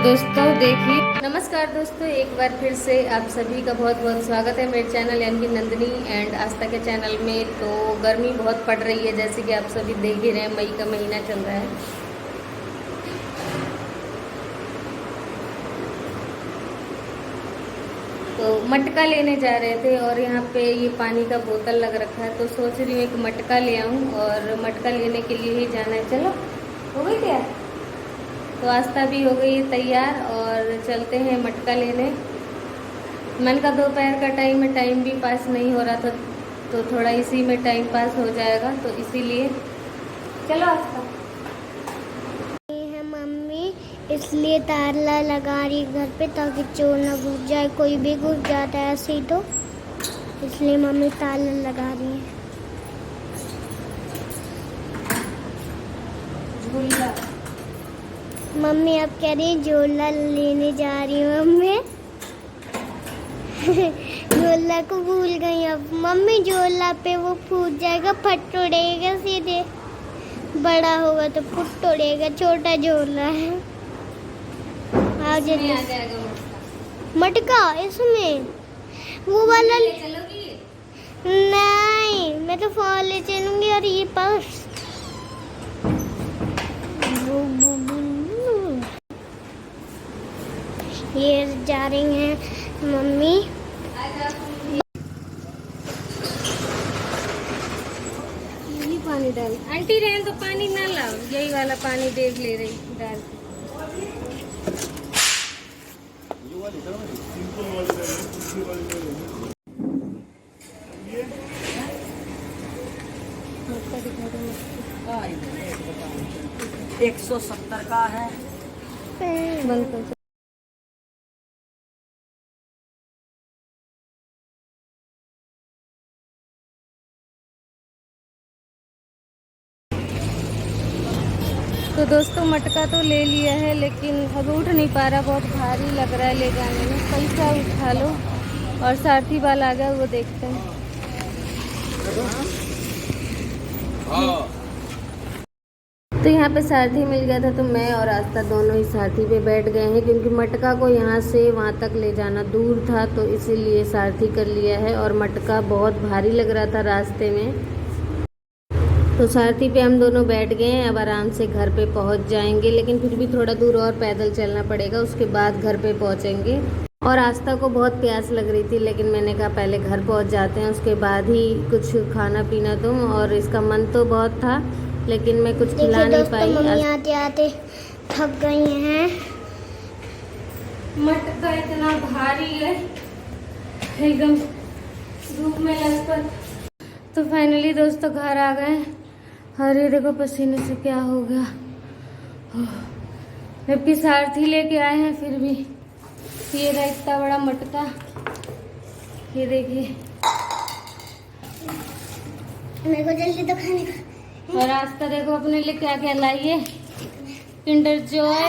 दोस्तों देखिए, नमस्कार दोस्तों, एक बार फिर से आप सभी का बहुत बहुत स्वागत है मेरे चैनल यानी कि नंदिनी एंड आस्था के चैनल में। तो गर्मी बहुत पड़ रही है, जैसे कि आप सभी देख ही रहे हैं, मई का महीना चल रहा है। तो मटका लेने जा रहे थे और यहाँ पे ये पानी का बोतल लग रखा है, तो सोच रही हूँ एक मटका ले आऊँ और मटका लेने के लिए ही जाना है। चलो, हो गई क्या? तो आस्था भी हो गई तैयार और चलते हैं मटका लेने। मन का दोपहर का टाइम है, टाइम भी पास नहीं हो रहा था, तो थोड़ा इसी में टाइम पास हो जाएगा, तो इसीलिए चलो आस्था। है मम्मी, इसलिए ताला लगा रही घर पे ताकि चोर न घुस जाए। कोई भी घुस जाता है ऐसे ही, तो इसलिए मम्मी ताला लगा रही है। झूला मम्मी अब कह रही है झोला लेने जा रही हूँ मम्मी। झोला को भूल गई अब मम्मी। झोला पे वो फूट जाएगा, फट उड़ेगा सीधे। बड़ा होगा तो फुट उड़ेगा, छोटा झोला है। आ जाएगा मटका इसमें वो वाला चलोगी? नहीं, मैं तो फोन ले चलूंगी। और ये पर्स ये जा रही हैं मम्मी। यही पानी डाल आंटी, रहने तो पानी ना लाओ, यही वाला पानी देख ले रही डाल। हाँ, 170 का है। बंद कर। तो दोस्तों मटका तो ले लिया है, लेकिन अब उठ नहीं पा रहा, बहुत भारी लग रहा है ले जाने में। पैसा उठा लो और सारथी वाला आ गया, वो देखते हैं। तो यहाँ पे सारथी मिल गया था, तो मैं और आस्था दोनों ही सारथी पे बैठ गए हैं, क्योंकि मटका को यहाँ से वहाँ तक ले जाना दूर था, तो इसीलिए सारथी कर लिया है। और मटका बहुत भारी लग रहा था रास्ते में, तो सारथी पे हम दोनों बैठ गए हैं। अब आराम से घर पे पहुँच जाएंगे, लेकिन फिर भी थोड़ा दूर और पैदल चलना पड़ेगा, उसके बाद घर पे पहुँचेंगे। और आस्था को बहुत प्यास लग रही थी, लेकिन मैंने कहा पहले घर पहुँच जाते हैं, उसके बाद ही कुछ खाना पीना तुम। और इसका मन तो बहुत था, लेकिन मैं कुछ खिला नहीं पाई। मम्मी आते आते थक गई हैं। मटका इतना भारी है, एकदम धूप में लटपट। तो फाइनली दोस्तों घर आ गए। अरे देखो पसीने से क्या हो गया, जबकि सारथी लेके आए हैं फिर भी। ये रहा इतना बड़ा मटका, ये देखिए। मेरे को जल्दी तो खाने का। और आस्था देखो अपने लिए क्या क्या लाई है, किंडर जॉय।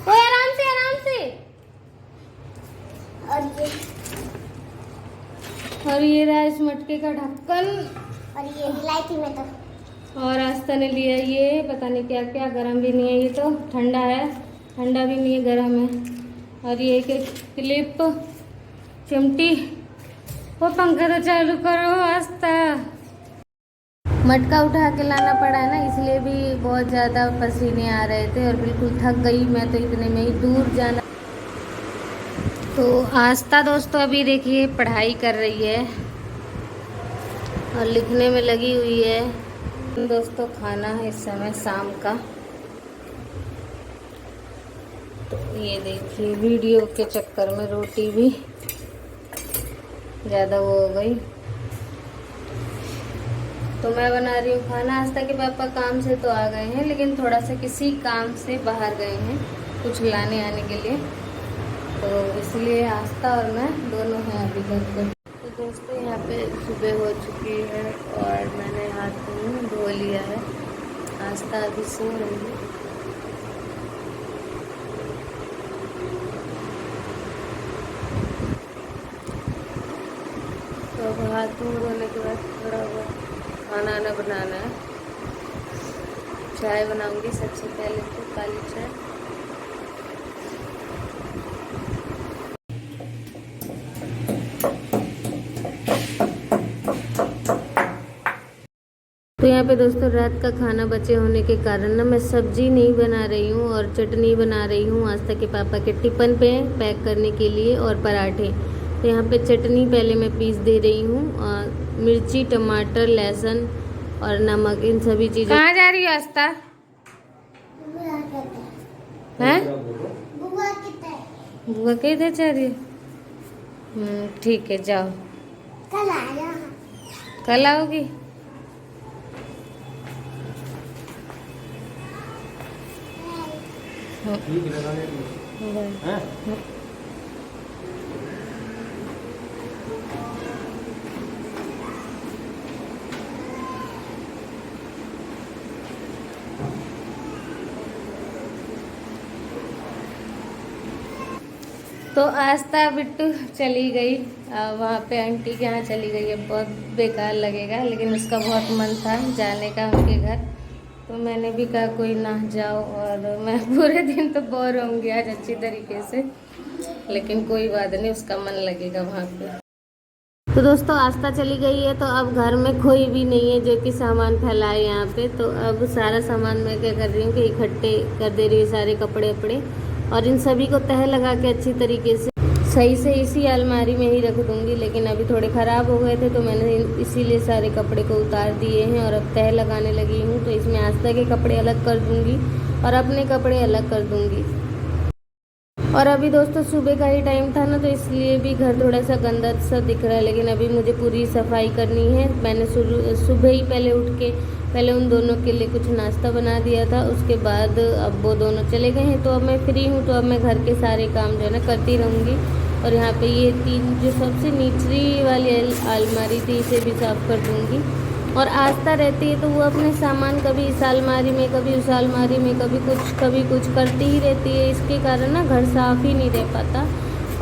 ओए आराम से आराम से। और ये रहा इस मटके का ढक्कन। और ये लाई थी मैं तो। और आस्था ने लिया ये पता नहीं क्या क्या, गर्म भी नहीं है, ये तो ठंडा है, ठंडा भी नहीं है, गर्म है। और ये एक क्लिप, चिमटी। वो पंखा तो चालू करो आस्था। मटका उठा के लाना पड़ा है ना, इसलिए भी बहुत ज़्यादा पसीने आ रहे थे और बिल्कुल थक गई मैं तो इतने में ही। दूर जाना। तो आस्था दोस्तों अभी देखिए पढ़ाई कर रही है और लिखने में लगी हुई है। दोस्तों खाना है इस समय शाम का। तो ये देखिए वीडियो के चक्कर में रोटी भी ज़्यादा वो हो गई, तो मैं बना रही हूँ खाना। आस्था के पापा काम से तो आ गए हैं, लेकिन थोड़ा सा किसी काम से बाहर गए हैं, कुछ लाने आने के लिए, तो इसलिए आस्था और मैं दोनों हैं अभी घर पे। तो दोस्तों यहाँ पे सुबह हो चुकी है और मैंने हाथ मुँह धो लिया है। आस्था अभी सो रही है। तो हाथ मुँह धोने के बाद थोड़ा बहुत खाना वाना बनाना है। चाय बनाऊंगी सबसे पहले तो काली चाय। तो यहाँ पे दोस्तों रात का खाना बचे होने के कारण ना मैं सब्जी नहीं बना रही हूँ और चटनी बना रही हूँ आस्था के पापा के टिफ़िन पे पैक करने के लिए और पराठे। तो यहाँ पे चटनी पहले मैं पीस दे रही हूँ और मिर्ची, टमाटर, लहसुन और नमक, इन सभी चीज़ों। कहाँ जा रही हो आस्था? हैं? बुआ के इधर जा रही है? ठीक है, जाओ। कल आया। कल आओगी? तो आस्था बिट्टू चली गई वहाँ पे आंटी के यहाँ चली गई है। बहुत बेकार लगेगा लेकिन उसका बहुत मन था जाने का उनके घर, तो मैंने भी कहा कोई ना जाओ। और मैं पूरे दिन तो बोर होंगी आज अच्छी तरीके से, लेकिन कोई बात नहीं, उसका मन लगेगा वहाँ पे। तो दोस्तों आस्था चली गई है तो अब घर में कोई भी नहीं है जो कि सामान फैलाए यहाँ पे। तो अब सारा सामान मैं क्या कर रही हूँ कि इकट्ठे कर दे रही हूँ, सारे कपड़े वपड़े, और इन सभी को तह लगा के अच्छी तरीके से सही से इसी अलमारी में ही रख दूँगी। लेकिन अभी थोड़े ख़राब हो गए थे तो मैंने इसीलिए सारे कपड़े को उतार दिए हैं और अब तह लगाने लगी हूँ। तो इसमें आस्था के कपड़े अलग कर दूँगी और अपने कपड़े अलग कर दूँगी। और अभी दोस्तों सुबह का ही टाइम था ना, तो इसलिए भी घर थोड़ा सा गंदा सा दिख रहा है, लेकिन अभी मुझे पूरी सफाई करनी है। मैंने सुबह ही पहले उठ के पहले उन दोनों के लिए कुछ नाश्ता बना दिया था, उसके बाद अब वो दोनों चले गए हैं तो अब मैं फ्री हूँ। तो अब मैं घर के सारे काम जो है ना करती रहूँगी। और यहाँ पे ये 3 जो सबसे निचली वाली अलमारी थी इसे भी साफ़ कर दूँगी। और आस्था रहती है तो वो अपने सामान कभी इस अलमारी में, कभी उस अलमारी में, कभी कुछ करती ही रहती है। इसके कारण ना घर साफ ही नहीं रह पाता।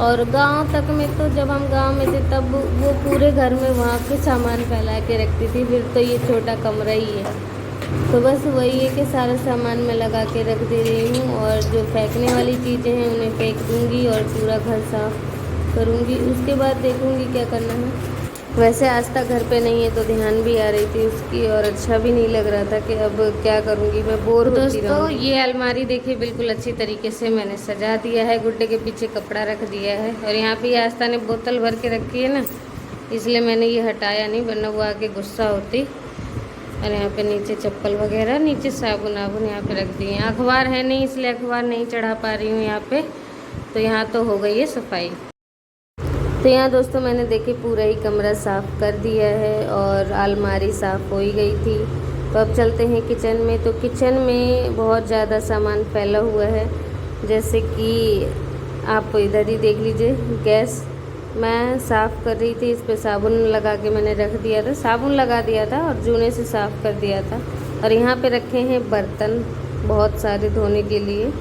और गांव तक में तो जब हम गांव में थे तब वो पूरे घर में वहाँ के सामान फैला के रखती थी, फिर तो ये छोटा कमरा ही है। तो बस वही है कि सारा सामान मैं लगा के रख दे रही हूँ और जो फेंकने वाली चीज़ें हैं उन्हें फेंक दूँगी और पूरा घर साफ करूँगी। उसके बाद देखूँगी क्या करना है। वैसे आस्था घर पे नहीं है तो ध्यान भी आ रही थी उसकी और अच्छा भी नहीं लग रहा था कि अब क्या करूँगी, मैं बोर होती रहूँगी। दोस्तों ये अलमारी देखिए बिल्कुल अच्छी तरीके से मैंने सजा दिया है, गुड्डे के पीछे कपड़ा रख दिया है। और यहाँ पे आस्था ने बोतल भर के रखी है ना, इसलिए मैंने ये हटाया नहीं, वरना वो आके गुस्सा होती। और यहाँ पे नीचे चप्पल वगैरह, नीचे साबुन आबुन यहाँ पे रख दिए हैं। अखबार है नहीं इसलिए अखबार नहीं चढ़ा पा रही हूँ यहाँ पे। तो यहाँ तो हो गई है सफाई। तो यहाँ दोस्तों मैंने देखिए पूरा ही कमरा साफ़ कर दिया है और अलमारी साफ़ हो ही गई थी। तो अब चलते हैं किचन में। तो किचन में बहुत ज़्यादा सामान फैला हुआ है, जैसे कि आप इधर ही देख लीजिए। गैस मैं साफ़ कर रही थी, इस पर साबुन लगा के मैंने रख दिया था, साबुन लगा दिया था और जूने से साफ़ कर दिया था। और यहाँ पे रखे हैं बर्तन बहुत सारे धोने के लिए।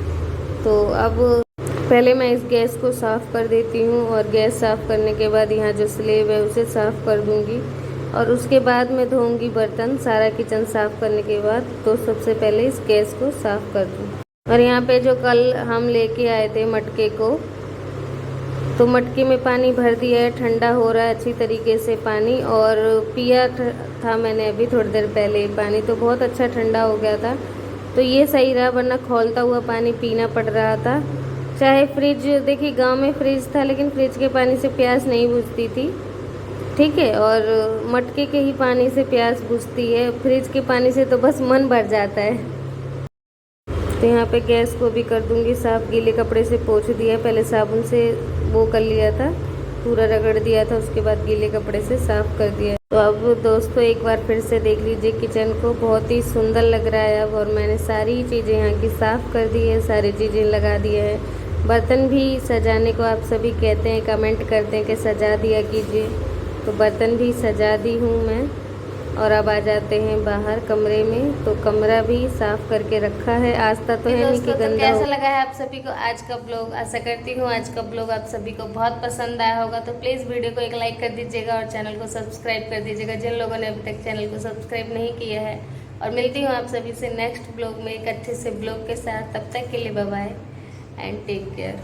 तो अब पहले मैं इस गैस को साफ़ कर देती हूँ और गैस साफ़ करने के बाद यहाँ जो स्लेब है उसे साफ़ कर दूँगी और उसके बाद मैं धोऊँगी बर्तन। सारा किचन साफ़ करने के बाद तो सबसे पहले इस गैस को साफ़ कर दूँ। और यहाँ पे जो कल हम लेके आए थे मटके को, तो मटके में पानी भर दिया है, ठंडा हो रहा है अच्छी तरीके से पानी। और पिया था मैंने अभी थोड़ी देर पहले पानी, तो बहुत अच्छा ठंडा हो गया था। तो ये सही रहा, वरना खौलता हुआ पानी पीना पड़ रहा था। चाहे फ्रिज, देखिए गांव में फ्रिज था लेकिन फ्रिज के पानी से प्यास नहीं बुझती थी, ठीक है, और मटके के ही पानी से प्यास बुझती है। फ्रिज के पानी से तो बस मन भर जाता है। तो यहाँ पे गैस को भी कर दूंगी साफ़। गीले कपड़े से पोंछ दिया, पहले साबुन से वो कर लिया था, पूरा रगड़ दिया था, उसके बाद गीले कपड़े से साफ़ कर दिया। तो अब दोस्तों एक बार फिर से देख लीजिए किचन को, बहुत ही सुंदर लग रहा है अब। और मैंने सारी चीज़ें यहाँ की साफ़ कर दी है, सारी चीज़ें लगा दी है। बर्तन भी सजाने को आप सभी कहते हैं, कमेंट करते हैं कि सजा दिया कीजिए, तो बर्तन भी सजा दी हूँ मैं। और अब आ जाते हैं बाहर कमरे में, तो कमरा भी साफ़ करके रखा है। आस्था तो है नहीं कि गंदा हो। कैसा लगा है आप सभी को आज का ब्लॉग? आशा करती हूँ आज का ब्लॉग आप सभी को बहुत पसंद आया होगा। तो प्लीज़ वीडियो को एक लाइक कर दीजिएगा और चैनल को सब्सक्राइब कर दीजिएगा जिन लोगों ने अभी तक चैनल को सब्सक्राइब नहीं किया है। और मिलती हूँ आप सभी से नेक्स्ट ब्लॉग में एक अच्छे से ब्लॉग के साथ। तब तक के लिए bye bye and take care.